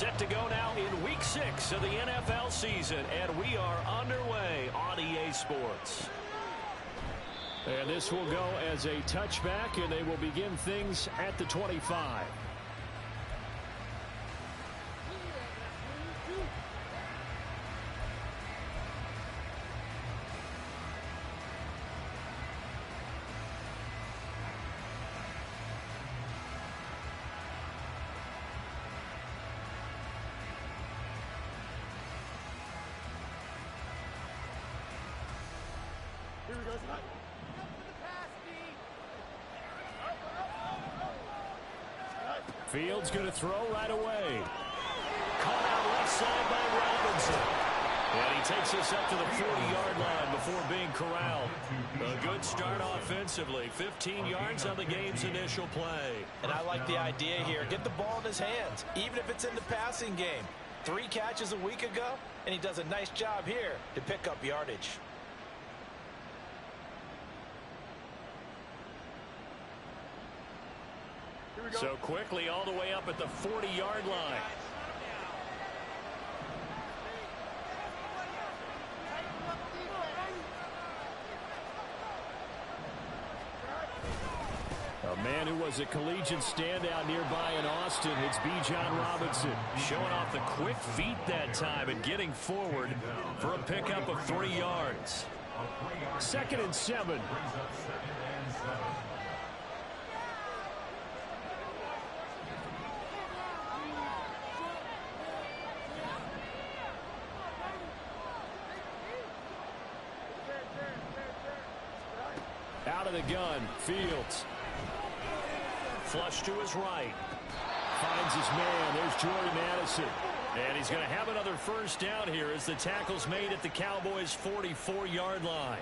Set to go now in Week 6 of the NFL season, and we are underway on EA Sports. And this will go as a touchback, and they will begin things at the 25. Fields going to throw right away. Caught out left side by Robinson. And he takes us up to the 40-yard line before being corralled. A good start offensively. 15 yards on the game's initial play. And I like the idea here. Get the ball in his hands, even if it's in the passing game. 3 catches a week ago, and he does a nice job here to pick up yardage. So quickly all the way up at the 40-yard line. A man who was a collegiate standout nearby in Austin, it's Bijan Robinson. Showing off the quick feet that time and getting forward for a pickup of 3 yards. 2nd and 7. Out of the gun, Fields. Flush to his right. Finds his man. There's Jordy Madison. And he's going to have another first down here as the tackle's made at the Cowboys' 44-yard line.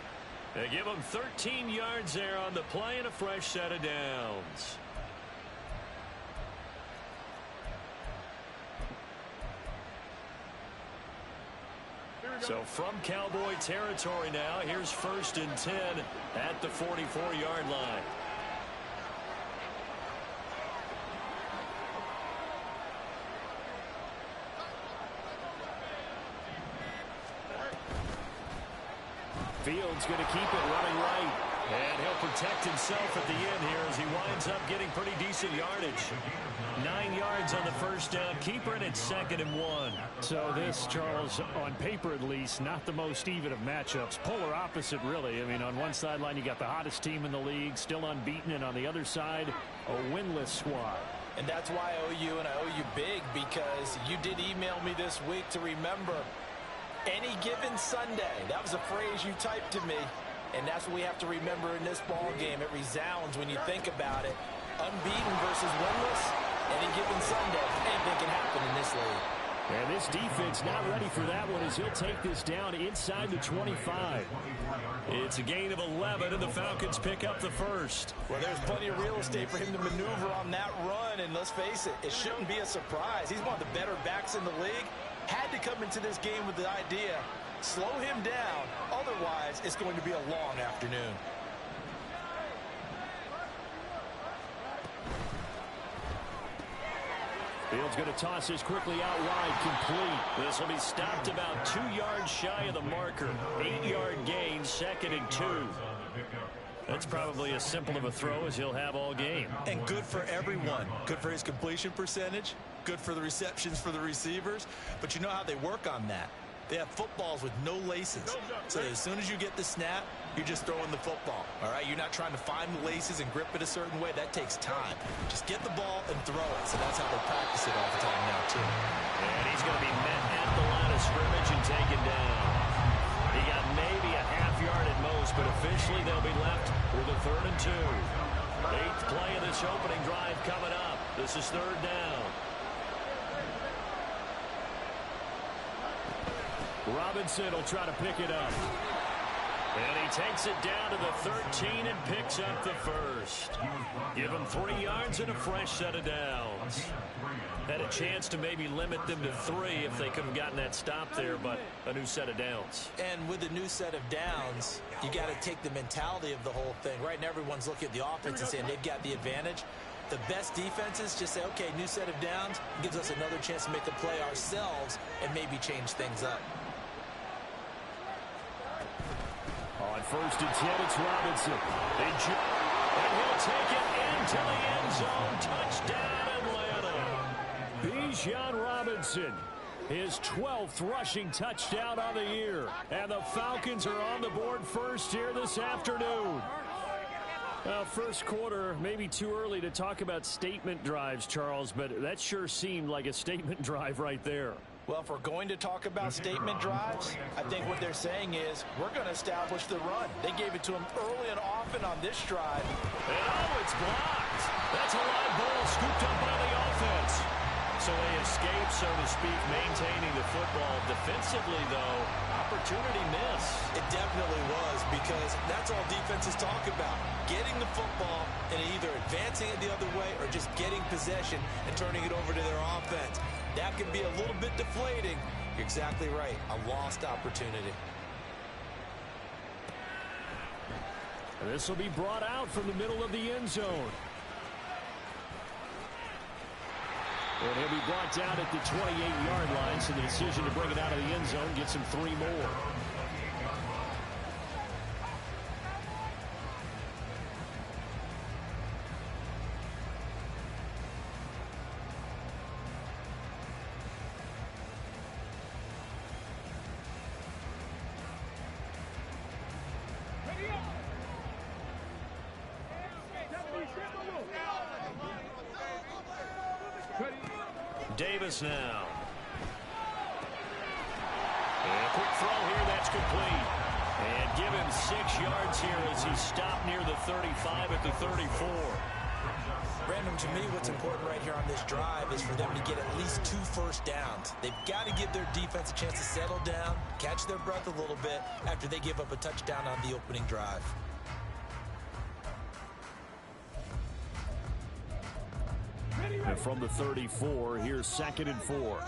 They give him 13 yards there on the play and a fresh set of downs. So from Cowboy territory now, here's 1st and 10 at the 44-yard line. Fields going to keep it running right. And he'll protect himself at the end here as he winds up getting pretty decent yardage. 9 yards on the first down. Keeper, and it's 2nd and 1. So this, Charles, on paper at least, not the most even of matchups. Polar opposite, really. I mean, on one sideline, you got the hottest team in the league, still unbeaten, and on the other side, a winless squad. And that's why I owe you, and I owe you big, because you did email me this week to remember any given Sunday. That was a phrase you typed to me. And that's what we have to remember in this ball game. It resounds when you think about it. Unbeaten versus winless. Any given Sunday, anything can happen in this league. And this defense not ready for that one as he'll take this down inside the 25. It's a gain of 11, and the Falcons pick up the first. Well, there's plenty of real estate for him to maneuver on that run. And let's face it, it shouldn't be a surprise. He's one of the better backs in the league. Had to come into this game with the idea, slow him down. Otherwise, it's going to be a long afternoon. Fields going to toss this quickly out wide, complete. This will be stopped about 2 yards shy of the marker. 8-yard gain, 2nd and 2. That's probably as simple of a throw as he'll have all game. And good for everyone. Good for his completion percentage. Good for the receptions for the receivers. But you know how they work on that. They have footballs with no laces. So as soon as you get the snap, you're just throwing the football. All right, you're not trying to find the laces and grip it a certain way. That takes time. Just get the ball and throw it. So that's how they practice it all the time now, too. And he's going to be met at the line of scrimmage and taken down. He got maybe a half yard at most, but officially they'll be left with a 3rd and 2. 8th play of this opening drive coming up. This is 3rd down. Robinson will try to pick it up. And he takes it down to the 13 and picks up the first. Give him 3 yards and a fresh set of downs. Had a chance to maybe limit them to 3 if they could have gotten that stop there, but a new set of downs. And with a new set of downs, you got to take the mentality of the whole thing. Right now, everyone's looking at the offense and saying they've got the advantage. The best defenses just say, okay, new set of downs, gives us another chance to make a play ourselves and maybe change things up. On 1st and 10, it's Robinson. And he'll take it into the end zone. Touchdown, Atlanta. Bijan Robinson, his 12th rushing touchdown on the year. And the Falcons are on the board first here this afternoon. First quarter, maybe too early to talk about statement drives, Charles, but that sure seemed like a statement drive right there. Well, if we're going to talk about statement drives, I think what they're saying is we're going to establish the run. They gave it to him early and often on this drive. And it's blocked. That's a live ball scooped up by the offense. So they escape, so to speak, maintaining the football. Defensively, though, opportunity miss. It definitely was, because that's all defenses talk about. Getting the football and either advancing it the other way or just getting possession and turning it over to their offense. That can be a little bit deflating. You're exactly right. A lost opportunity. This will be brought out from the middle of the end zone. And he'll be brought down at the 28-yard line, so the decision to bring it out of the end zone gets him 3 more. Davis now. And a quick throw here, that's complete. And give him 6 yards here as he stopped near the 35 at the 34. Brandon, to me, what's important right here on this drive is for them to get at least 2 first downs. They've got to give their defense a chance to settle down, catch their breath a little bit after they give up a touchdown on the opening drive. And from the 34, here's 2nd and 4.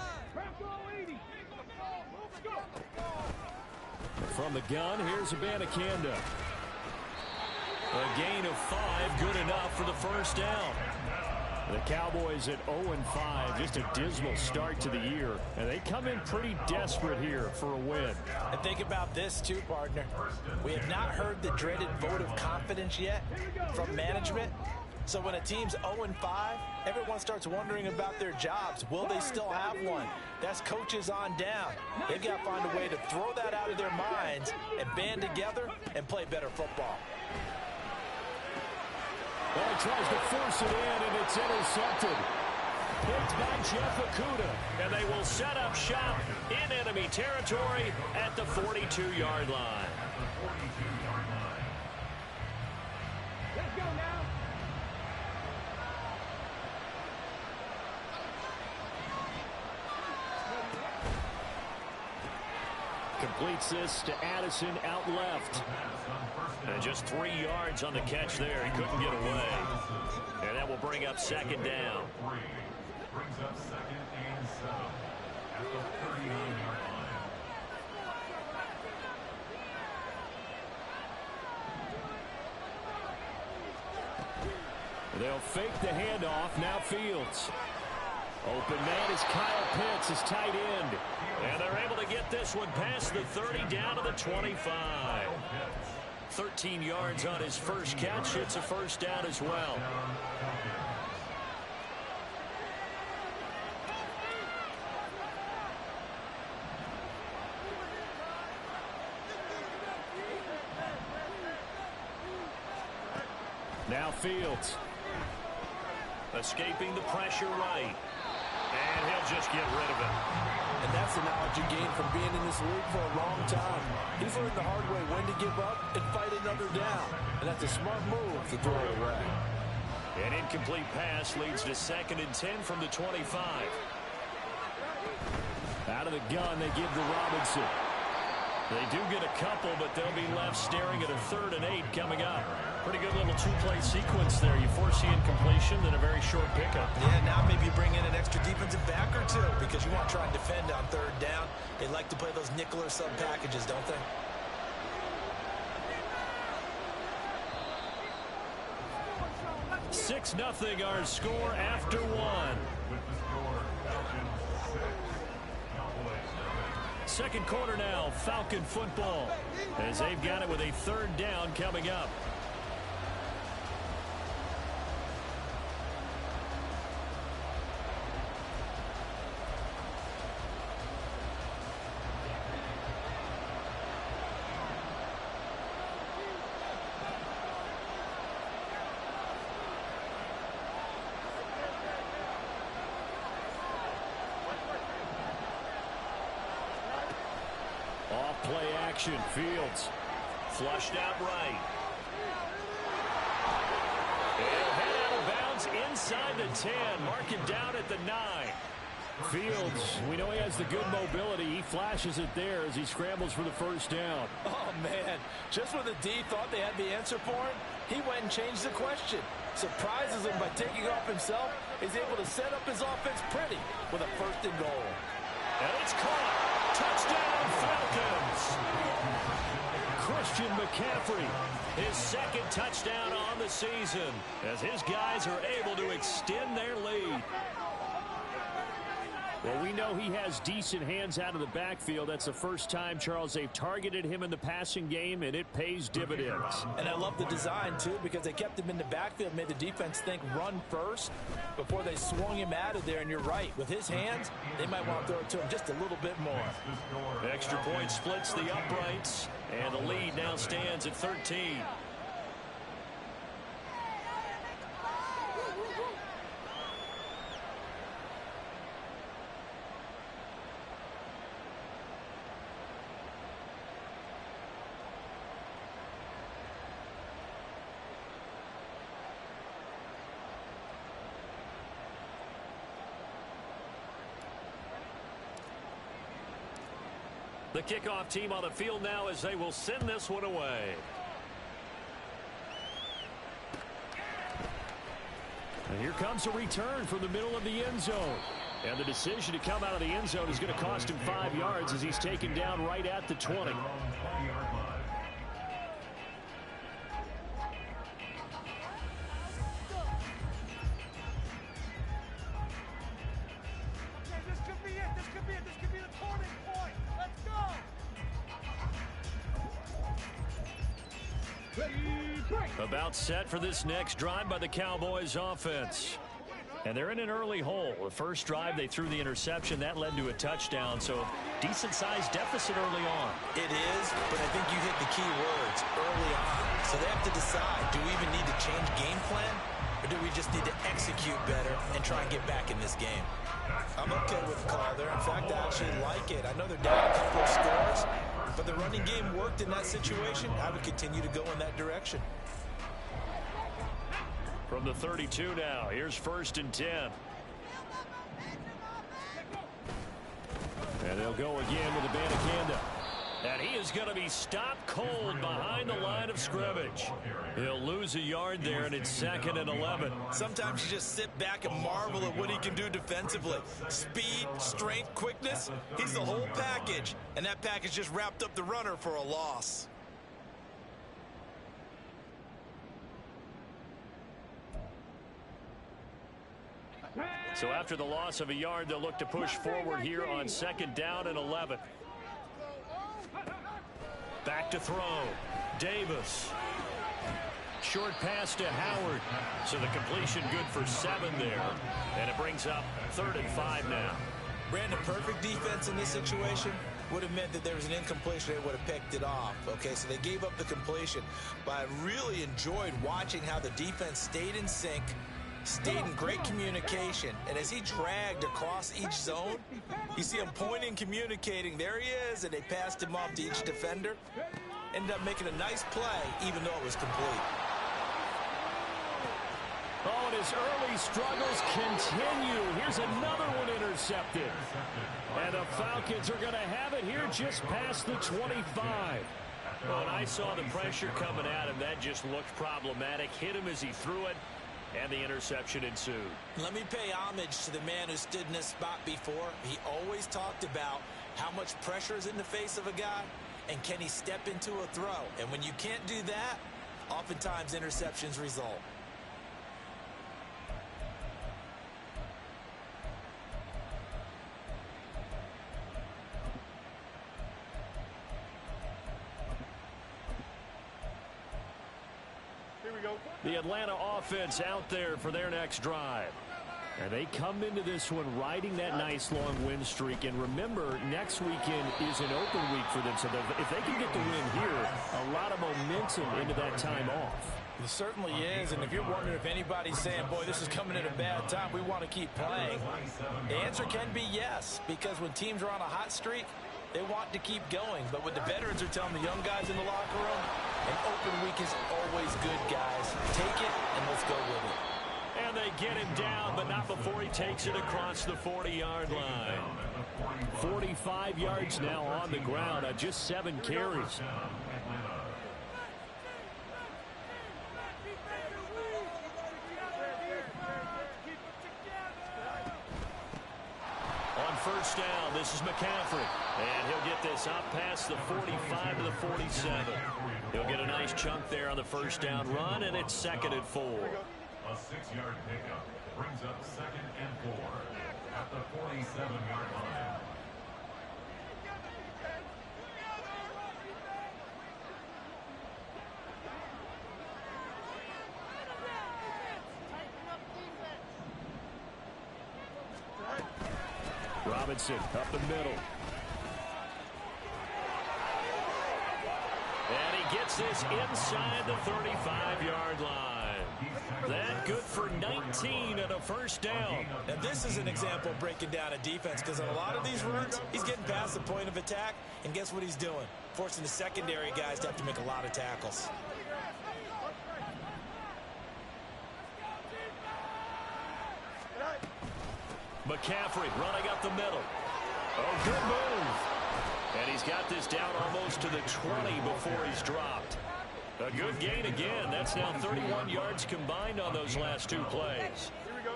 From the gun, here's Abanikanda. A gain of 5, good enough for the first down. The Cowboys at 0-5, just a dismal start to the year. And they come in pretty desperate here for a win. And think about this too, partner. We have not heard the dreaded vote of confidence yet from management. So when a team's 0-5, everyone starts wondering about their jobs. Will they still have one? That's coaches on down. They've got to find a way to throw that out of their minds and band together and play better football. Well, he tries to force it in, and it's intercepted. Picked by Jeff Okudah. And they will set up shop in enemy territory at the 42-yard line. Let's go now. Completes this to Addison out left. And just 3 yards on the catch there. He couldn't get away. And that will bring up 2nd down. Brings up 2nd and 7 at the 39-yard line. They'll fake the handoff. Now Fields. Open man is Kyle Pitts, his tight end. And they're able to get this one past the 30 down to the 25. 13 yards on his first catch. It's a first down as well. Now Fields. Escaping the pressure right. And he'll just get rid of it. And that's the knowledge you gain from being in this league for a long time. He's learned the hard way when to give up and fight another down. And that's a smart move to throw it away. An incomplete pass leads to 2nd and 10 from the 25. Out of the gun, they give to Robinson. They do get a couple, but they'll be left staring at a 3rd and 8 coming up. Pretty good little 2-play sequence there. You foresee incompletion, then a very short pickup. Yeah, now maybe you bring in an extra defensive back or two because you want to try and defend on 3rd down. They like to play those nickel or sub packages, don't they? 6-0 our score after one. With the score, Falcons 6, Cowboys 7. Second quarter now, Falcon football, as they've got it with a third down coming up. Play action. Fields flushed out right. He'll head out of bounds inside the 10. Mark him down at the 9. Fields, we know he has the good mobility. He flashes it there as he scrambles for the first down. Oh, man. Just when the D thought they had the answer for him, he went and changed the question. Surprises him by taking off himself. He's able to set up his offense pretty with a 1st and goal. And it's caught. Touchdown, Falcons. Christian McCaffrey, his 2nd touchdown on the season, as his guys are able to extend their lead. Well, we know he has decent hands out of the backfield. That's the first time, Charles, they've targeted him in the passing game, and it pays dividends. And I love the design, too, because they kept him in the backfield, made the defense think run first before they swung him out of there. And you're right. With his hands, they might want to throw it to him just a little bit more. Extra point splits the uprights, and the lead now stands at 13. The kickoff team on the field now as they will send this one away. And here comes a return from the middle of the end zone. And the decision to come out of the end zone is going to cost him 5 yards as he's taken down right at the 20. About set for this next drive by the Cowboys offense. And they're in an early hole. The first drive, they threw the interception. That led to a touchdown. So decent-sized deficit early on. It is, but I think you hit the key words early on. So they have to decide, do we even need to change game plan? Or do we just need to execute better and try and get back in this game? I'm okay with the call there. In fact, I actually like it. I know they're down a couple of scores, but the running game worked in that situation. I would continue to go in that direction. From the 32 now, here's 1st and 10. And they'll go again with the Abanikanda. And he is going to be stopped cold behind the line of scrimmage. He'll lose a yard there, and it's 2nd and 11. Sometimes you just sit back and marvel at what he can do defensively. Speed, strength, quickness, he's the whole package. And that package just wrapped up the runner for a loss. So after the loss of a yard, they'll look to push forward here on 2nd down and 11. Back to throw. Davis. Short pass to Howard. So the completion good for 7 there. And it brings up 3rd and 5 now. Brandon, perfect defense in this situation would have meant that there was an incompletion. They would have picked it off. Okay, so they gave up the completion. But I really enjoyed watching how the defense stayed in sync, stayed in great communication, and as he dragged across each zone, you see him pointing, communicating. There he is, and they passed him off to each defender. Ended up making a nice play, even though it was complete. Oh, and his early struggles continue. Here's another one intercepted. And the Falcons are going to have it here just past the 25. When I saw the pressure coming at him, that just looked problematic. Hit him as he threw it, and the interception ensued. Let me pay homage to the man who stood in this spot before. He always talked about how much pressure is in the face of a guy, and can he step into a throw. And when you can't do that, oftentimes interceptions result. The Atlanta offense out there for their next drive. And they come into this one riding that nice long win streak. And remember, next weekend is an open week for them. So if they can get the win here, a lot of momentum into that time off. It certainly is. And if you're wondering if anybody's saying, boy, this is coming at a bad time, we want to keep playing, the answer can be yes. Because when teams are on a hot streak, they want to keep going. But what the veterans are telling the young guys in the locker room, an open week is always good, guys. Take it and let's go with it. And they get him down, but not before he takes it across the 40-yard line. 45 yards now on the ground on just 7 carries. On first down, this is McCaffrey. And he'll get this up past the 45 to the 47. He'll get a nice chunk there on the first down run, and it's 2nd and 4. A 6-yard pickup brings up 2nd and 4 at the 47-yard line. Robinson up the middle. And he gets this inside the 35-yard line. That good for 19 and a first down. And this is an example of breaking down a defense, because on a lot of these runs, he's getting past the point of attack, and guess what he's doing? Forcing the secondary guys to have to make a lot of tackles. McCaffrey running up the middle. Oh, good move. And he's got this down almost to the 20 before he's dropped. A good gain again. That's now 31 yards combined on those last 2 plays.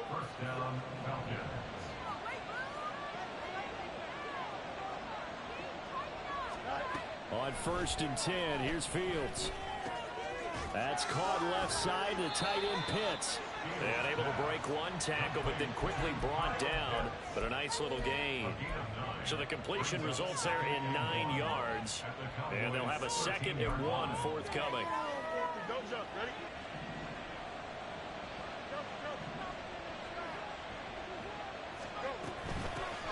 First down, Falcons. On 1st and 10, here's Fields. That's caught left side to tight end Pitts. And able to break one tackle, but then quickly brought down. But a nice little gain. So the completion results there in 9 yards. And they'll have a 2nd and 1 forthcoming.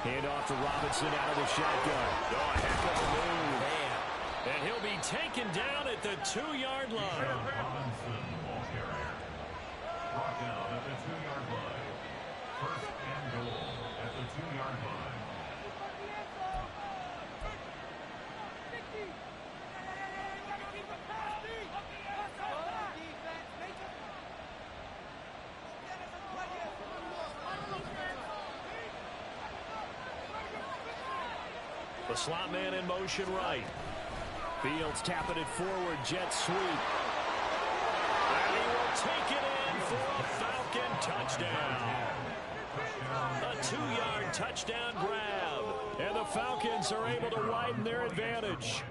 Hand off to Robinson out of the shotgun. Oh, a heck of a move. Man. And he'll be taken down at the 2-yard line. Robinson, ball carrier. Brought down at the 2-yard line. First and goal at the 2-yard line. The slot man in motion right. Fields tapping it forward, jet sweep. And he will take it in for a Falcon touchdown. A 2-yard touchdown grab. And the Falcons are able to widen their advantage.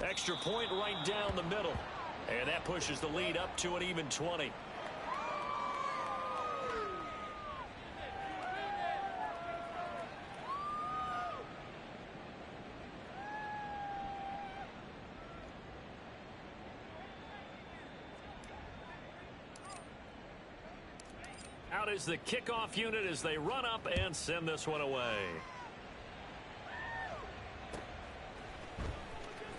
Extra point right down the middle. And that pushes the lead up to an even 20. Out is the kickoff unit as they run up and send this one away.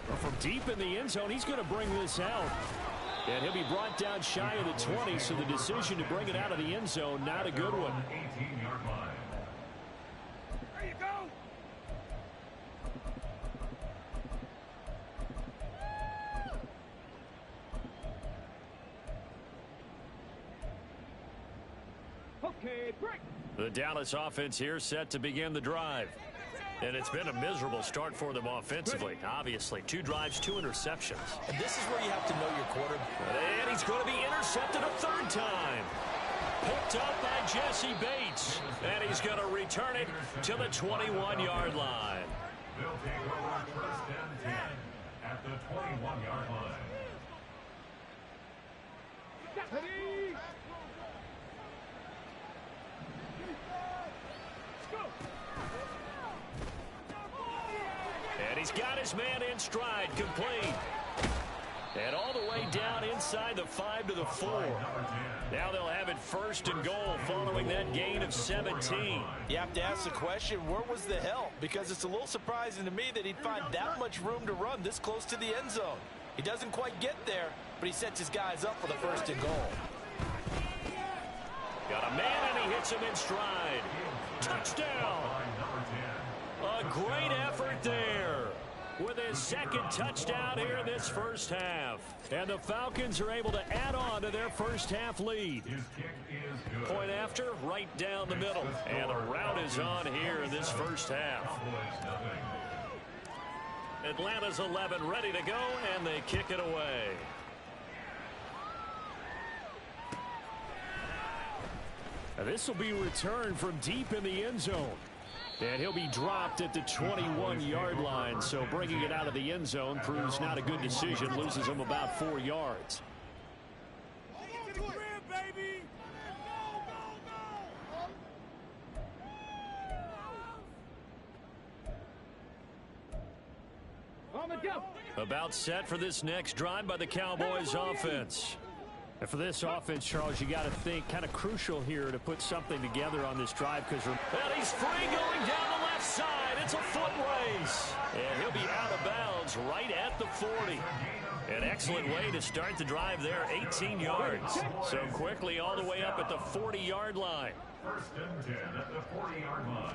Well, from deep in the end zone, he's going to bring this out. And he'll be brought down shy of the 20, so the decision to bring it out of the end zone, not a good one. 18-yard line. There you go. Okay, break. The Dallas offense here set to begin the drive. And it's been a miserable start for them offensively. Obviously, 2 drives, 2 interceptions. And this is where you have to know your quarterback. And he's going to be intercepted a 3rd time. Picked up by Jesse Bates. And he's going to return it to the 21-yard line. They'll take over first and 10 at the 21-yard line. Ready? And he's got his man in stride, complete. And all the way down inside the 5 to the 4. Now they'll have it first and goal following that gain of 17. You have to ask the question, where was the help? Because it's a little surprising to me that he'd find that much room to run this close to the end zone. He doesn't quite get there, but he sets his guys up for the first and goal. Got a man, and he hits him in stride. Touchdown. A great effort there with his second touchdown here in this first half. And the Falcons are able to add on to their first half lead. Point after, right down the middle. And the route is on here in this first half. Atlanta's 11 ready to go, and they kick it away. Now this will be returned from deep in the end zone. And he'll be dropped at the 21-yard line. So bringing it out of the end zone proves not a good decision. Loses him about 4 yards. About set for this next drive by the Cowboys offense. And for this offense, Charles, you got to think kind of crucial here to put something together on this drive because he's free going down the left side. It's a foot race. And he'll be out of bounds right at the 40. An excellent way to start the drive there, 18 yards. So quickly all the way up at the 40-yard line. First and 10 at the 40-yard line.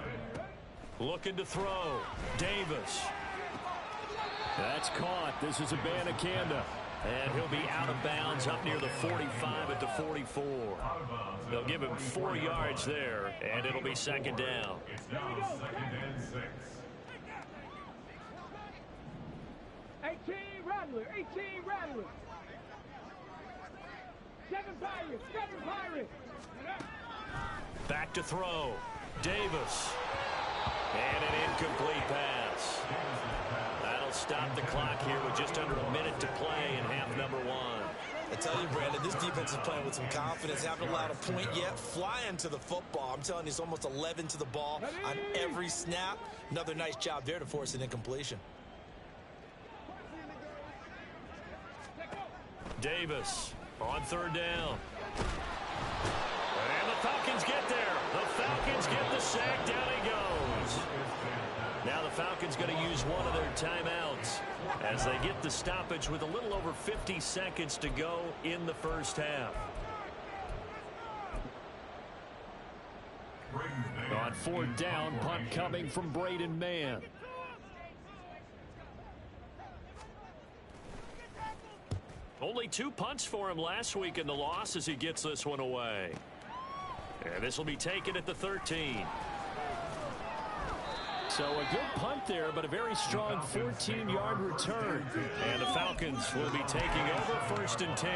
Looking to throw. Davis. That's caught. This is Abanikanda. And he'll be out of bounds up near the 45 at the 44. They'll give him 4 yards there, and it'll be second down. It's now 2nd and 6. 18 Rattler, 18 Rattler. 7 Pirates, 7 Pirates. Back to throw. Davis. And an incomplete pass. That'll stop the clock here with just under a minute to play in half number 1. I tell you, Brandon, this defense is playing with some confidence. Haven't allowed a point yet. Flying to the football. I'm telling you, it's almost 11 to the ball on every snap. Another nice job there to force an incompletion. Davis on 3rd down. And the Falcons get there. The Falcons get the sack. Down he goes. Now the Falcons going to use one of their timeouts as they get the stoppage with a little over 50 seconds to go in the first half. On 4th down, punt coming from Braden Mann. Only 2 punts for him last week in the loss as he gets this one away. And this will be taken at the 13. So a good punt there, but a very strong 14-yard return. And the Falcons will be taking over 1st and 10.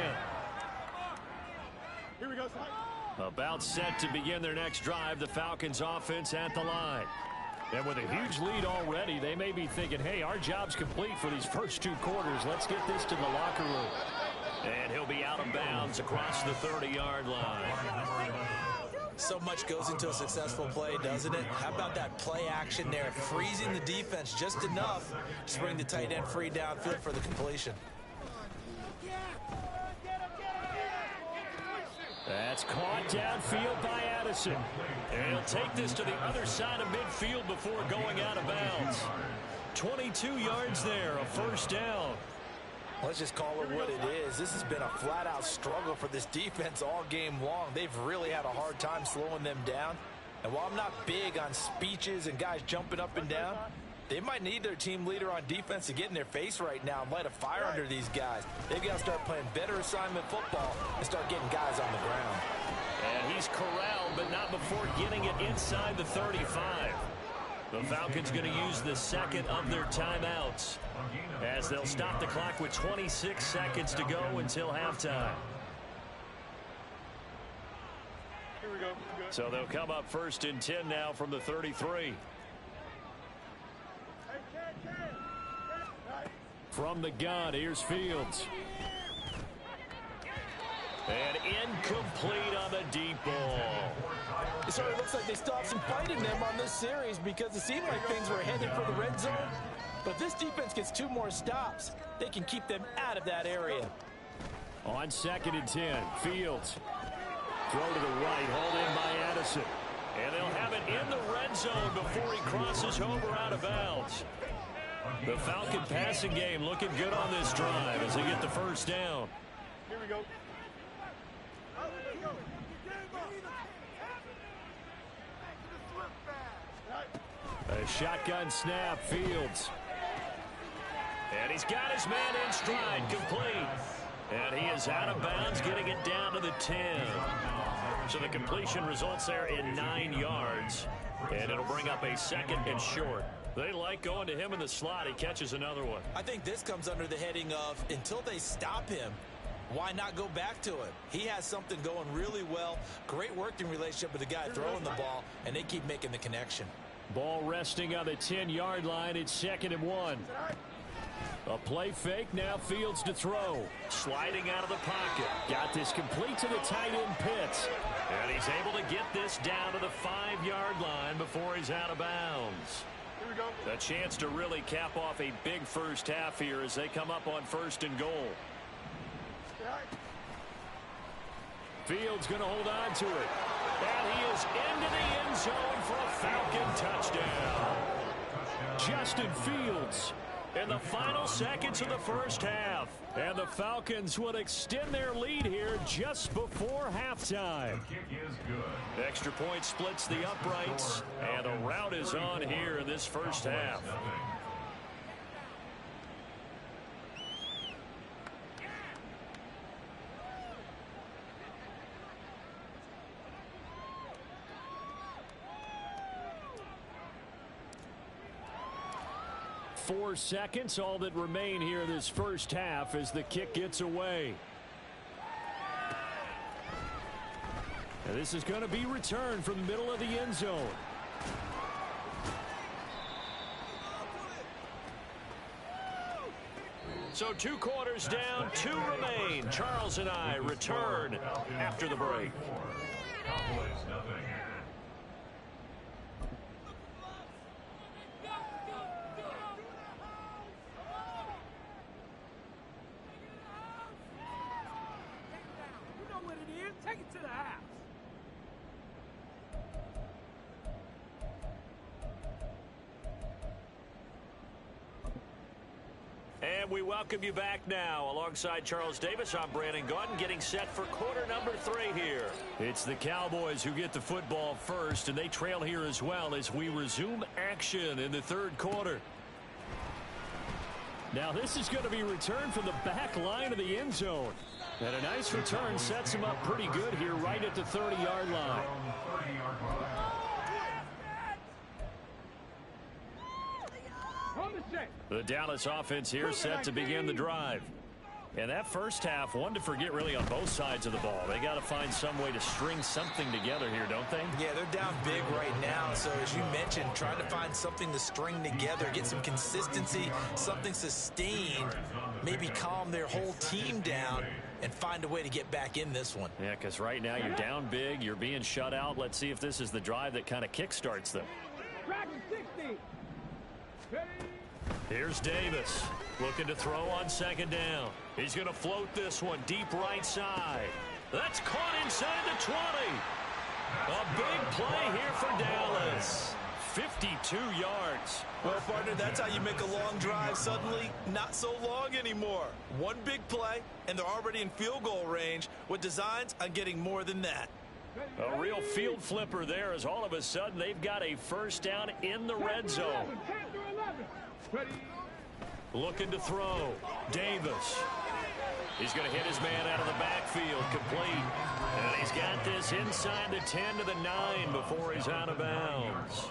Here we go, About set to begin their next drive, the Falcons offense at the line. And with a huge lead already, they may be thinking, hey, our job's complete for these first 2 quarters. Let's get this to the locker room. And he'll be out of bounds across the 30-yard line. So much goes into a successful play, doesn't it? How about that play action there? Freezing the defense just enough to bring the tight end free downfield for the completion. That's caught downfield by Addison. And he'll take this to the other side of midfield before going out of bounds. 22 yards there, a 1st down. Let's just call it what it is. This has been a flat-out struggle for this defense all game long. They've really had a hard time slowing them down. And while I'm not big on speeches and guys jumping up and down, they might need their team leader on defense to get in their face right now and light a fire under these guys. They've got to start playing better assignment football and start getting guys on the ground. And he's corralled, but not before getting it inside the 35. The Falcons going to use the second of their timeouts as they'll stop the clock with 26 seconds to go until halftime. Here we go. So they'll come up 1st and 10 now from the 33. From the gun, here's Fields. And incomplete on the deep ball. It sort of looks like they still have some fight in them on this series because it seemed like things were headed for the red zone. But if this defense gets 2 more stops, they can keep them out of that area. On 2nd and 10, Fields. Throw to the right, hauled in by Addison. And they'll have it in the red zone before he crosses over out of bounds. The Falcon passing game looking good on this drive as they get the first down. Here we go. A shotgun snap, Fields. And he's got his man in stride, complete. And he is out of bounds, getting it down to the 10. So the completion results there in 9 yards. And it'll bring up a 2nd and short. They like going to him in the slot. He catches another one. I think this comes under the heading of until they stop him, why not go back to it? He has something going really well. Great working relationship with the guy throwing the ball, and they keep making the connection. Ball resting on the 10-yard line. It's 2nd and 1. A play fake. Now Fields to throw. Sliding out of the pocket. Got this complete to the tight end Pitts. And he's able to get this down to the 5-yard line before he's out of bounds. Here we go. A chance to really cap off a big first half here as they come up on 1st and goal. Fields going to hold on to it. And he is into the end zone for a Falcon touchdown. Justin Fields in the final seconds of the first half. And the Falcons would extend their lead here just before halftime. The kick is good. Extra point splits the uprights, and the route is on here in this first half. Nothing. 4 seconds, all that remain here this first half as the kick gets away. And this is going to be returned from the middle of the end zone. So 2 quarters down, 2 remain. Charles and I return after the break. Cowboys nothing. You know what it is. Take it to the house. And we welcome you back now. Alongside Charles Davis, I'm Brandon Gaudin, getting set for quarter number 3 here. It's the Cowboys who get the football first, and they trail here as well as we resume action in the 3rd quarter. Now this is going to be returned from the back line of the end zone. And a nice return sets him up pretty good here right at the 30-yard line. From the 30-yard line. Hold the set. The Dallas offense here set to begin the drive. And that first half, one to forget really on both sides of the ball. They got to find some way to string something together here, don't they? Yeah, they're down big right now. So as you mentioned, trying to find something to string together, get some consistency, something sustained, maybe calm their whole team down and find a way to get back in this one. Yeah, because right now you're down big, you're being shut out. Let's see if this is the drive that kind of kickstarts them. Dragon 60. Ready? Here's Davis looking to throw on 2nd down. He's going to float this one deep right side. That's caught inside the 20. A big play here for Dallas. 52 yards. Well, partner, that's how you make a long drive suddenly not so long anymore. One big play, and they're already in field goal range with designs on getting more than that. A real field flipper there as all of a sudden they've got a first down in the red zone. 10 through 11. Ready? Looking to throw. Davis. He's going to hit his man out of the backfield, complete. And he's got this inside the 10 to the 9 before he's out of bounds.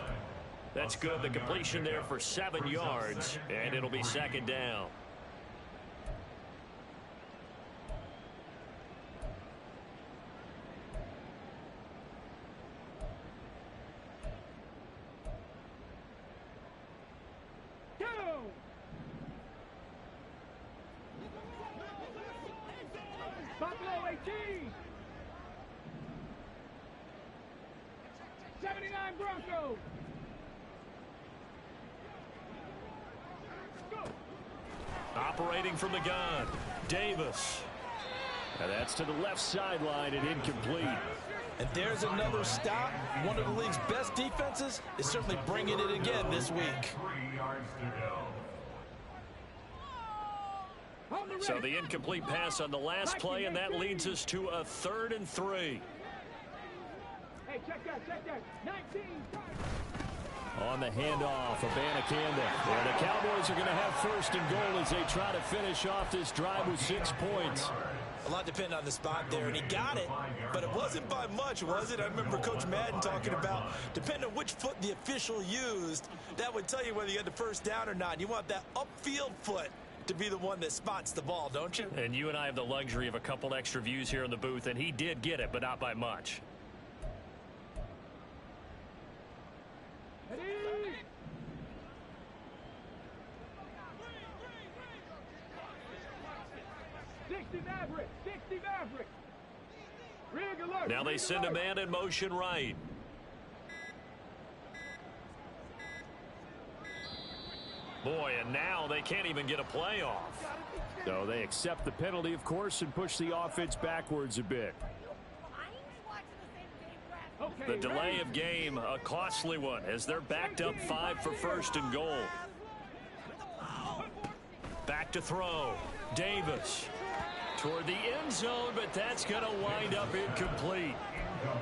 That's good. The completion there for 7 yards, and it'll be 2nd down. Go! Buffalo 18. 79 Broncos. Operating from the gun, Davis. And that's to the left sideline and incomplete. And there's another stop. One of the league's best defenses is certainly bringing it again this week. 3 yards to go. So the incomplete pass on the last play, and that leads us to a 3rd and 3. Hey, check that. 19. On the handoff, Abanikanda. And the Cowboys are going to have 1st and goal as they try to finish off this drive with 6 points. A lot depended on the spot there, and he got it, but it wasn't by much, was it? I remember Coach Madden talking about, depending on which foot the official used, that would tell you whether you had the first down or not. You want that upfield foot to be the one that spots the ball, don't you? And you and I have the luxury of a couple extra views here in the booth, and he did get it, but not by much. Ready? 60 Maverick. 60 Maverick. Rig alert. Now they send a man in motion right. Boy, and now they can't even get a play off. So they accept the penalty, of course, and push the offense backwards a bit. The delay of game, a costly one, as they're backed up 5 for 1st and goal. Back to throw. Davis toward the end zone, but that's going to wind up incomplete.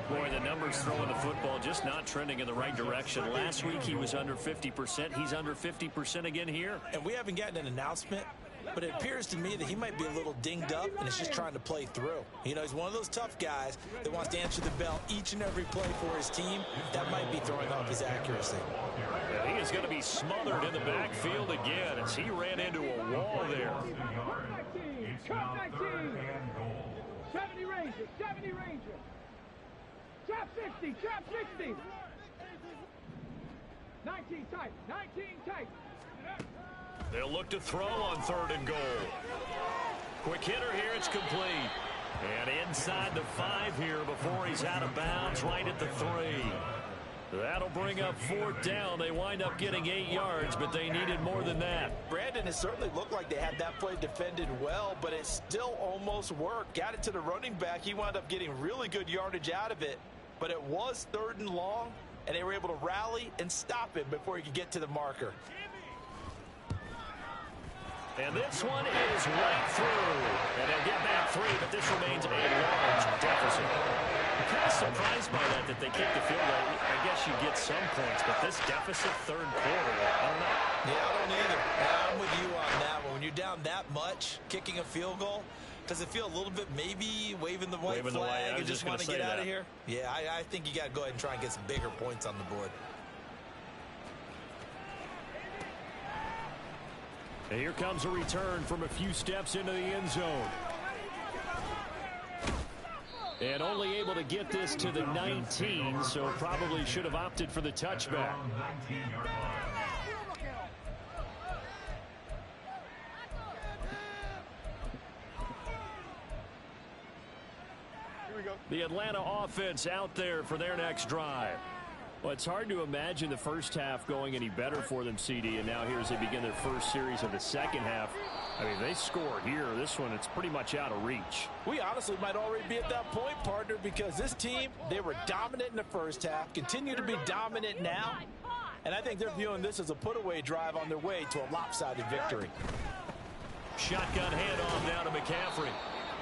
Boy, the numbers throwing the football just not trending in the right direction. Last week he was under 50%. He's under 50% again here. And we haven't gotten an announcement, but it appears to me that he might be a little dinged up and is just trying to play through. You know, he's one of those tough guys that wants to answer the bell each and every play for his team. That might be throwing off his accuracy. And he is going to be smothered in the backfield again as he ran into a wall there. Trap 19. 70 Ranger. 70 Ranger. Trap 60. Trap 60. 19 tight. 19 tight. They'll look to throw on 3rd and goal. Quick hitter here, it's complete. And inside the 5 here before he's out of bounds, right at the 3. That'll bring up 4th down. They wind up getting 8 yards, but they needed more than that. Brandon, it certainly looked like they had that play defended well, but it still almost worked. Got it to the running back. He wound up getting really good yardage out of it, but it was 3rd and long, and they were able to rally and stop it before he could get to the marker. And this one is right through. And they'll get back 3, but this remains a large deficit. I'm kind of surprised by that they kicked the field goal. I guess you get some points, but this deficit 3rd quarter, I don't know. Yeah, I don't either. I'm with you on that one. When you're down that much, kicking a field goal, does it feel a little bit maybe waving the white flag and just want to get out of here? Yeah, I think you got to go ahead and try and get some bigger points on the board. And here comes a return from a few steps into the end zone. And only able to get this to the 19, so probably should have opted for the touchback. The Atlanta offense out there for their next drive. Well, it's hard to imagine the first half going any better for them, CD, and now here as they begin their first series of the second half. I mean, they score here. This one, it's pretty much out of reach. We honestly might already be at that point, partner, because this team, they were dominant in the first half, continue to be dominant now, and I think they're viewing this as a put-away drive on their way to a lopsided victory. Shotgun handoff down to McCaffrey.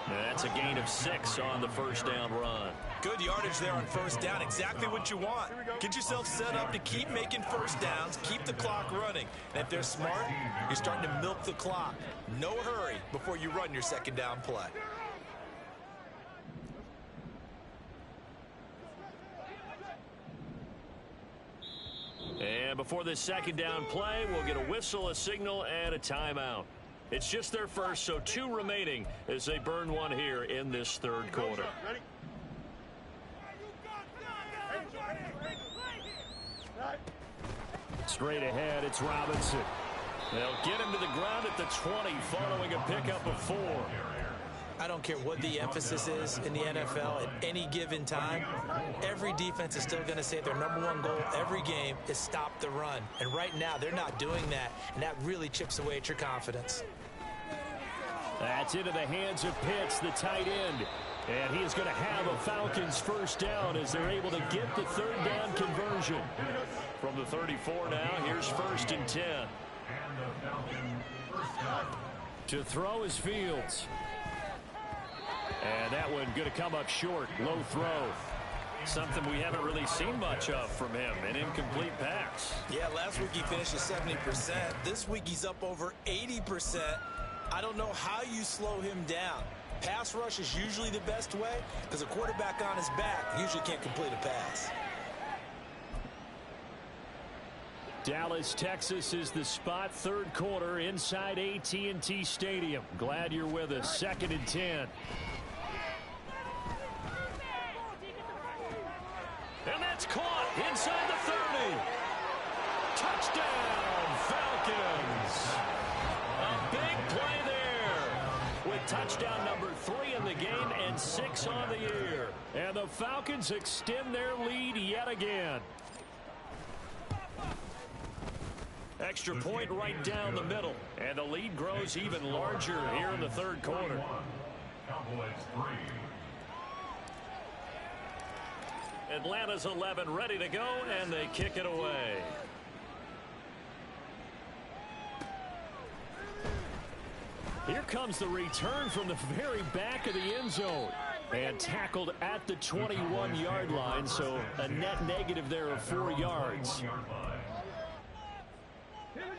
That's a gain of 6 on the first down run. Good yardage there on first down. Exactly what you want. Get yourself set up to keep making first downs, keep the clock running. And if they're smart, you're starting to milk the clock. No hurry before you run your second down play. And before this second down play, we'll get a whistle, a signal, and a timeout. It's just their first, so 2 remaining as they burn one here in this 3rd quarter. Straight ahead, it's Robinson. They'll get him to the ground at the 20 following a pickup of 4. I don't care what the emphasis is in the NFL at any given time. Every defense is still going to say their #1 goal every game is stop the run. And right now, they're not doing that, and that really chips away at your confidence. That's into the hands of Pitts, the tight end. And he is going to have a Falcons first down as they're able to get the third down conversion. From the 34 now, here's 1st and 10. To throw is Fields. And that one going to come up short. Low throw. Something we haven't really seen much of from him. An incomplete pass. Yeah, last week he finished at 70%. This week he's up over 80%. I don't know how you slow him down. Pass rush is usually the best way because a quarterback on his back usually can't complete a pass. Dallas, Texas is the spot. Third quarter inside AT&T Stadium. Glad you're with us. 2nd and 10. And that's caught inside the 30. Touchdown, Falcons. A big play there. With touchdown number 3 in the game and 6 on the year. And the Falcons extend their lead yet again. Extra point right down the middle. And the lead grows even larger here in the third quarter. Cowboys 3. Atlanta's 11 ready to go, and they kick it away. Here comes the return from the very back of the end zone. And tackled at the 21-yard line, so a net negative there of 4 yards.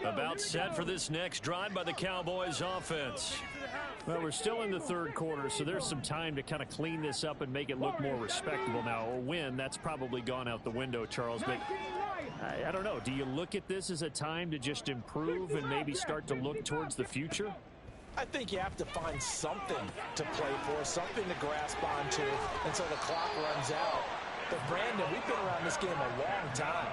About set for this next drive by the Cowboys offense. Well, we're still in the third quarter, so there's some time to kind of clean this up and make it look more respectable now. A win, that's probably gone out the window, Charles. But I don't know. Do you look at this as a time to just improve and maybe start to look towards the future? I think you have to find something to play for, something to grasp onto until the clock runs out. But, Brandon, we've been around this game a long time.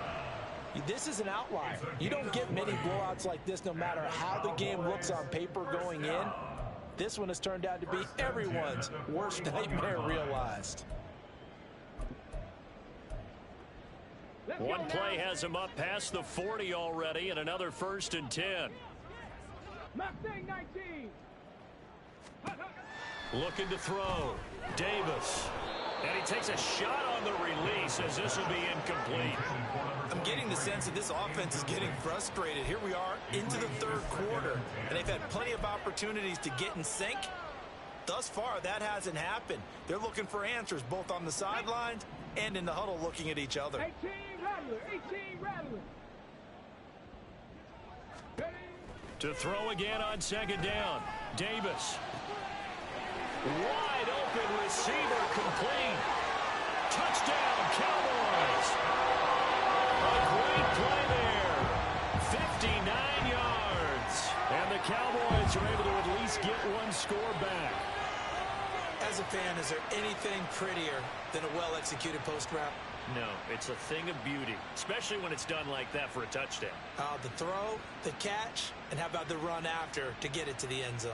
This is an outlier. You don't get many blowouts like this no matter how the game looks on paper going in. This one has turned out to be everyone's worst nightmare realized. One play has him up past the 40 already, and another 1st and 10. Mustang 19. Looking to throw. Davis. And he takes a shot on the release as this will be incomplete. I'm getting the sense that this offense is getting frustrated. Here we are into the third quarter, and they've had plenty of opportunities to get in sync. Thus far, that hasn't happened. They're looking for answers both on the sidelines and in the huddle looking at each other. 18 Rattler. 18 Rattler. To throw again on 2nd down. Davis. Wide open receiver complete. Touchdown, Cowboys. A great play there. 59 yards. And the Cowboys are able to at least get one score back. As a fan, is there anything prettier than a well-executed post route? No, it's a thing of beauty, especially when it's done like that for a touchdown. The throw, the catch, and how about the run after to get it to the end zone?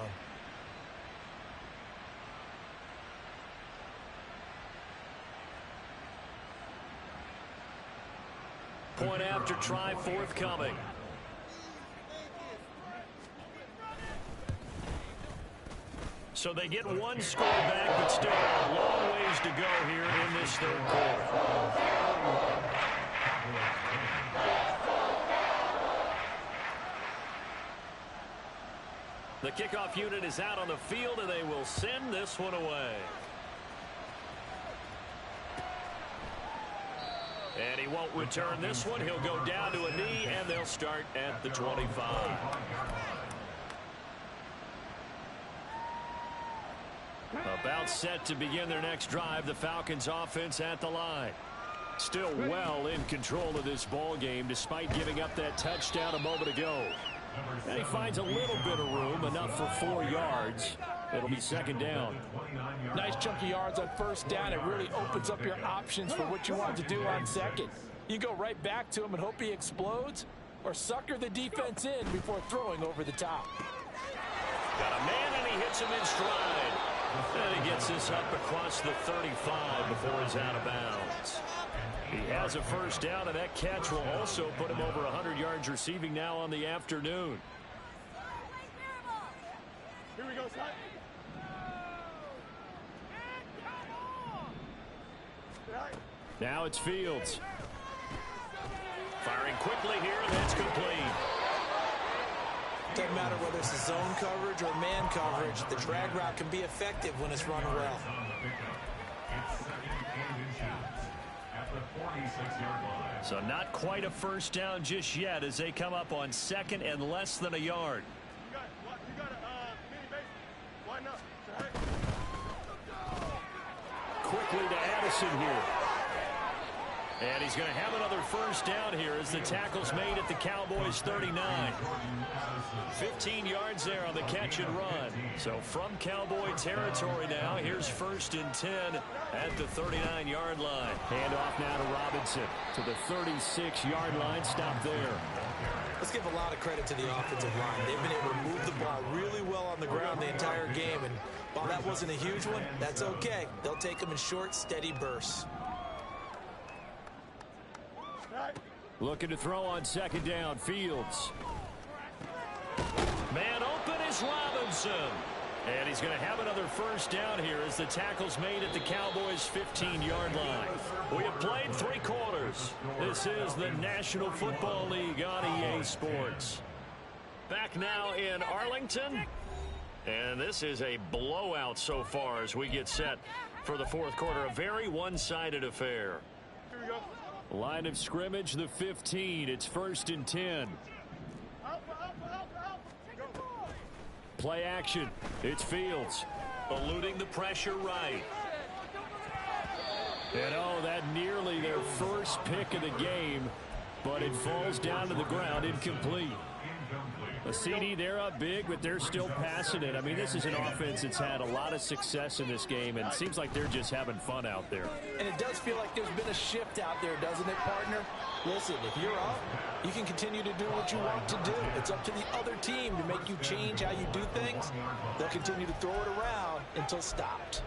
Point after try forthcoming. So they get one score back, but still a long ways to go here in this third quarter. The kickoff unit is out on the field, and they will send this one away. And he won't return this one. He'll go down to a knee, and they'll start at the 25. About set to begin their next drive. The Falcons offense at the line. Still well in control of this ball game despite giving up that touchdown a moment ago. And he finds a little bit of room, enough for 4 yards. It'll be 2nd down. Nice chunky yards on 1st down. It really opens up your options for what you want to do on 2nd. You go right back to him and hope he explodes, or sucker the defense in before throwing over the top. Got a man, and he hits him in stride. And he gets this up across the 35 before he's out of bounds. He has a 1st down, and that catch will also put him over 100 yards receiving now on the afternoon. Here we go, son. Now it's Fields. Firing quickly here, and that's complete. Doesn't matter whether it's a zone coverage or man coverage, the drag route can be effective when it's run well. It's second and inches at the 46-yard line. So not quite a first down just yet as they come up on second and less than a yard. You got a mini base. Line up. Quickly to Addison here. And he's going to have another first down here as the tackle's made at the Cowboys 39. 15 yards there on the catch and run. So from Cowboy territory now, here's 1st and 10 at the 39-yard line. Handoff now to Robinson to the 36-yard line. Stop there. Let's give a lot of credit to the offensive line. They've been able to move the ball really well on the ground the entire game. And while that wasn't a huge one, that's okay. They'll take them in short, steady bursts. Looking to throw on second down. Fields. Man open is Robinson. And he's going to have another first down here as the tackle's made at the Cowboys' 15-yard line. We have played 3 quarters. This is the National Football League on EA Sports. Back now in Arlington. And this is a blowout so far as we get set for the 4th quarter. A very one-sided affair. Here we go. Line of scrimmage, the 15. It's 1st and 10. Play action. It's Fields. Eluding the pressure right. And that nearly their first pick of the game, but it falls down to the ground, incomplete. A CD, they're up big, but they're still passing it. I mean, this is an offense that's had a lot of success in this game, and it seems like they're just having fun out there. And it does feel like there's been a shift out there, doesn't it, partner? Listen, if you're up, you can continue to do what you want to do. It's up to the other team to make you change how you do things. They'll continue to throw it around until stopped.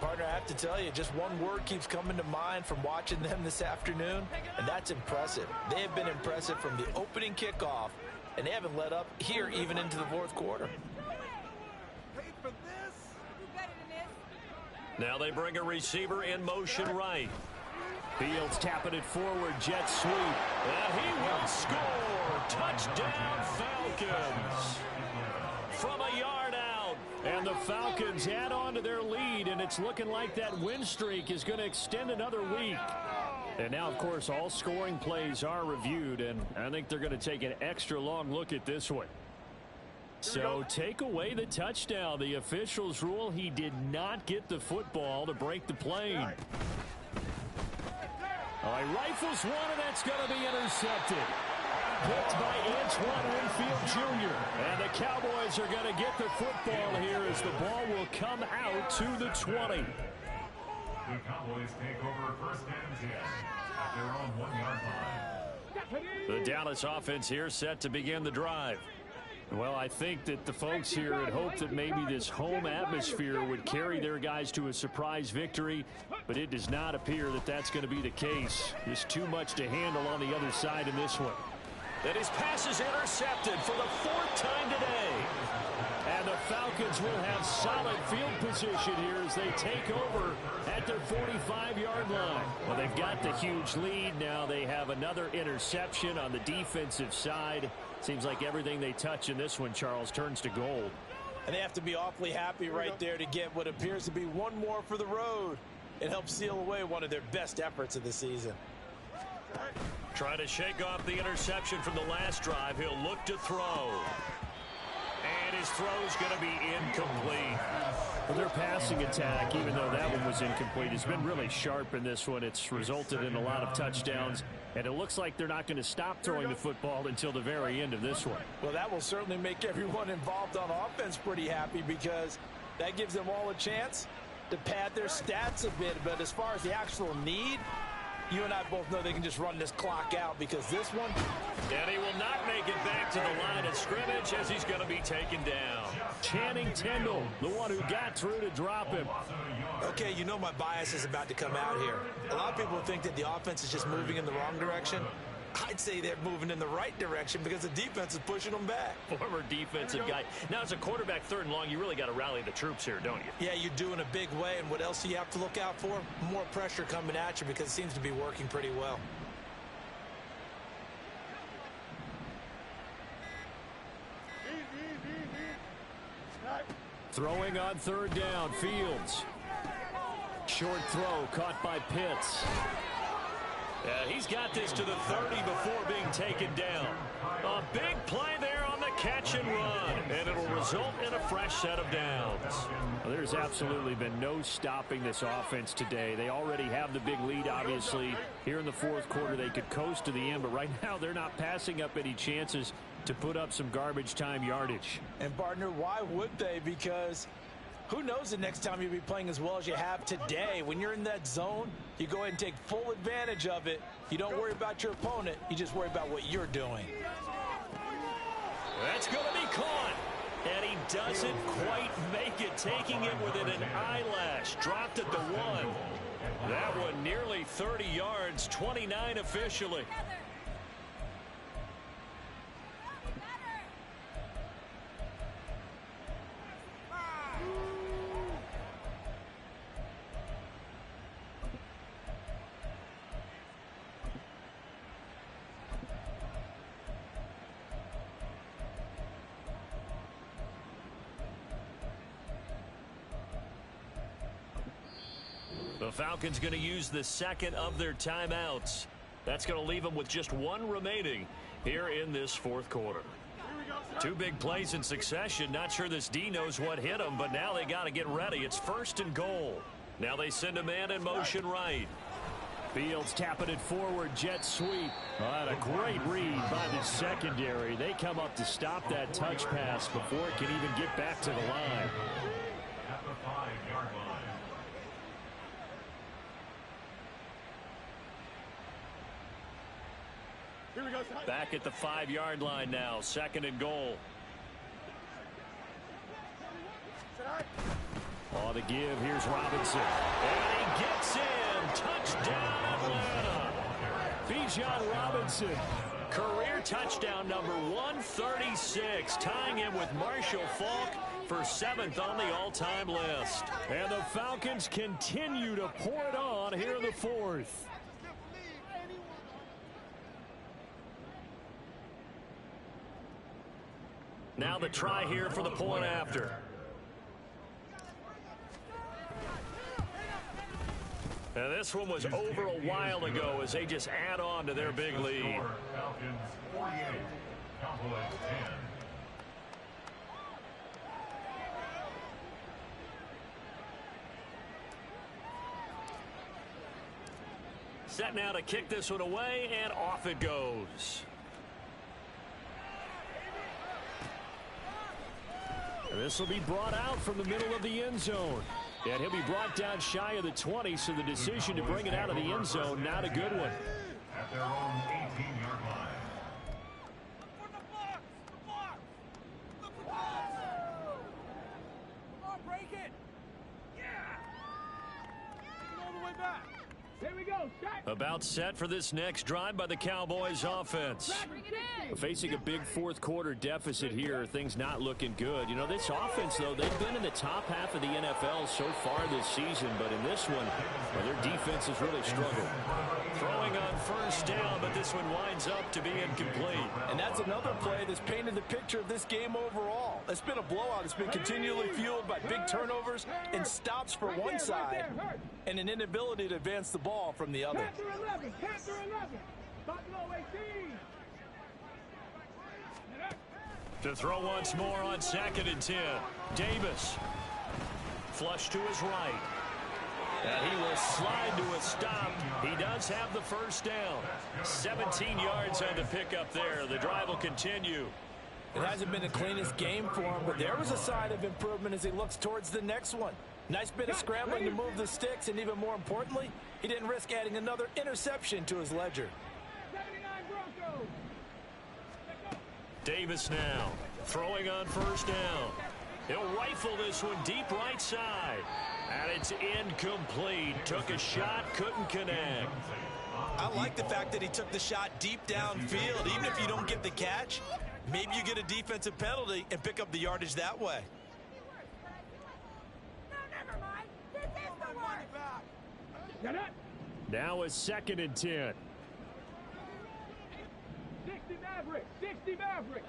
Partner, I have to tell you, just one word keeps coming to mind from watching them this afternoon, and that's impressive. They have been impressive from the opening kickoff, and they haven't let up here even into the 4th quarter. Wait for this. Do better than this. Now they bring a receiver in motion right. Fields tapping it forward, jet sweep. And he will score. Touchdown, Falcons. From a yard out. And the Falcons add on to their lead, and it's looking like that win streak is going to extend another week. And now, of course, all scoring plays are reviewed, and I think they're going to take an extra long look at this one. So take away the touchdown. The officials rule he did not get the football to break the plane. He rifles one, and that's going to be intercepted. Picked by Antoine Winfield Jr. And the Cowboys are going to get the football here as the ball will come out to the 20. The Cowboys take over 1st and 10 at their own 1-yard line. The Dallas offense here set to begin the drive. Well, I think that the folks here had hoped that maybe this home atmosphere would carry their guys to a surprise victory, but it does not appear that that's going to be the case. There's too much to handle on the other side in this one. And his pass is intercepted for the 4th time today. And the Falcons will have solid field position here as they take over at their 45-yard line. Well, they've got the huge lead. Now they have another interception on the defensive side. Seems like everything they touch in this one, Charles, turns to gold. And they have to be awfully happy right there to get what appears to be one more for the road. It helps seal away one of their best efforts of the season. Trying to shake off the interception from the last drive. He'll look to throw. And his throw's going to be incomplete. Well, their passing attack, even though that one was incomplete, has been really sharp in this one. It's resulted in a lot of touchdowns, and it looks like they're not going to stop throwing the football until the very end of this one. Well, that will certainly make everyone involved on offense pretty happy because that gives them all a chance to pad their stats a bit. But as far as the actual need, you and I both know they can just run this clock out because this one. And he will not make it back to the line of scrimmage as he's going to be taken down. Channing Tindall, the one who got through to drop him. Okay, you know my bias is about to come out here. A lot of people think that the offense is just moving in the wrong direction. I'd say they're moving in the right direction because the defense is pushing them back. Former defensive guy. Now, as a quarterback, 3rd and long, you really got to rally the troops here, don't you? Yeah, you're doing a big way, and what else do you have to look out for? More pressure coming at you because it seems to be working pretty well. Throwing on 3rd down, Fields. Short throw caught by Pitts. Yeah, he's got this to the 30 before being taken down. A big play there on the catch and run, and it'll result in a fresh set of downs. Well, there's absolutely been no stopping this offense today. They already have the big lead, obviously. Here in the 4th quarter, they could coast to the end, but right now they're not passing up any chances to put up some garbage time yardage. And, partner, why would they? Because who knows the next time you'll be playing as well as you have today. When you're in that zone, you go ahead and take full advantage of it. You don't worry about your opponent. You just worry about what you're doing. That's going to be caught. And he doesn't quite make it, taking it within an eyelash. Dropped at the 1. That one nearly 30 yards, 29 officially. The Falcons going to use the 2nd of their timeouts. That's going to leave them with just 1 remaining here in this 4th quarter. 2 big plays in succession. Not sure this D knows what hit him, but now they got to get ready. It's 1st and goal. Now they send a man in motion right. Fields tapping it forward, jet sweep. And a great read by the secondary. They come up to stop that touch pass before it can even get back to the line. At the 5-yard line. Back at the 5-yard line now. 2nd and goal. On the give, here's Robinson. And he gets in. Touchdown, Atlanta. Bijan Robinson. Career touchdown number 136. Tying him with Marshall Faulk for 7th on the all-time list. And the Falcons continue to pour it on here in the 4th. Now the try here for the point after. And this one was over a while ago as they just add on to their big lead. Falcons 48, Cowboys 10. Set now to kick this one away, and off it goes. This will be brought out from the middle of the end zone. And he'll be brought down shy of the 20, so the decision to bring it out of the end zone, not a good one. At their own 18-yard line. For the box! The box! Look for the box! Come on, break it! Yeah! Take it all the way back. Here we go. Shot. About set for this next drive by the Cowboys offense. Bring it in. Facing a big 4th quarter deficit here, things not looking good. You know, this offense, though, they've been in the top half of the NFL so far this season, but in this one, well, their defense has really struggled. Throwing on 1st down, but this one winds up to be incomplete. And that's another play that's painted the picture of this game overall. It's been a blowout. It's been continually fueled by big turnovers and stops for one side and an inability to advance the ball from the other. Panther 11. Panther 11. Buffalo 18. To throw once more on 2nd and 10. Davis. Flush to his right. And he will slide to a stop. He does have the 1st down. 17 yards on the pickup there. The drive will continue. It hasn't been the cleanest game for him, but there was a sign of improvement as he looks towards the next one. Nice bit of scrambling to move the sticks, and even more importantly, he didn't risk adding another interception to his ledger. 79 Broncos. Davis now throwing on 1st down. He'll rifle this one deep right side. And it's incomplete. Took a shot, couldn't connect. I like the fact that he took the shot deep downfield. Even if you don't get the catch, maybe you get a defensive penalty and pick up the yardage that way. Now a 2nd and 10. 60 Maverick! 60 Maverick!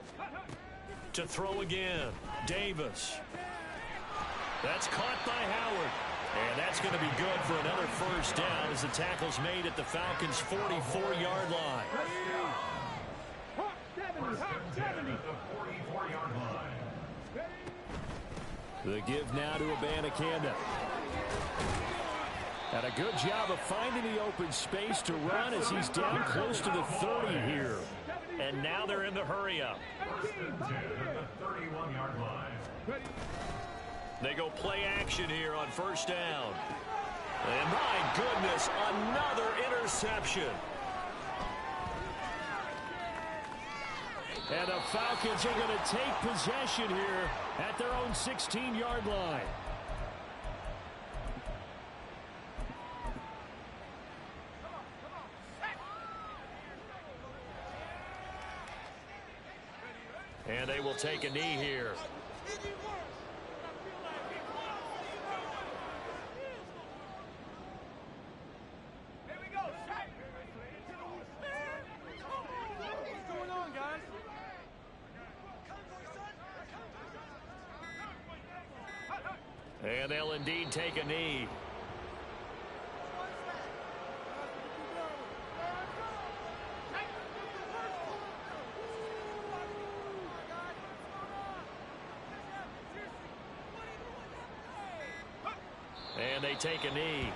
To throw again, Davis. That's caught by Howard. And that's going to be good for another first down as the tackle's made at the Falcons' 44-yard line. Hawk 70! Hawk 70! The 44-yard line. The give now to Abanikanda. And a good job of finding the open space to run as he's down close to the 30 here. And now they're in the hurry-up. First and 10 at the 31-yard line. They go play action here on first down. And my goodness, another interception. And the Falcons are going to take possession here at their own 16-yard line. And they will take a knee here. What's going on, guys? And they'll indeed take a knee. And they take a knee.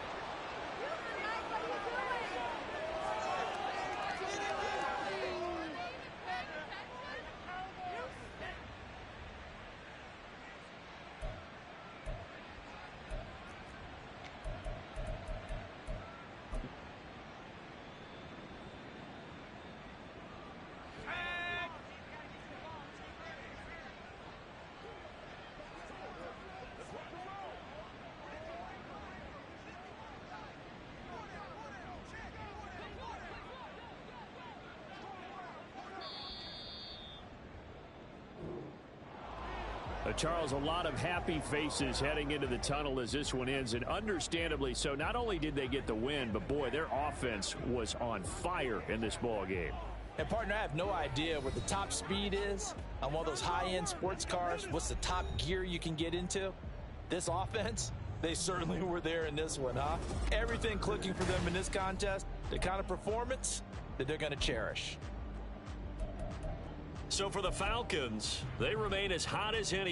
Charles, a lot of happy faces heading into the tunnel as this one ends, and understandably so. Not only did they get the win, but boy, their offense was on fire in this ball game. And partner, I have no idea what the top speed is on one of those high-end sports cars. What's the top gear you can get into? This offense, they certainly were there in this one, huh? Everything clicking for them in this contest, the kind of performance that they're going to cherish. So for the Falcons, they remain as hot as any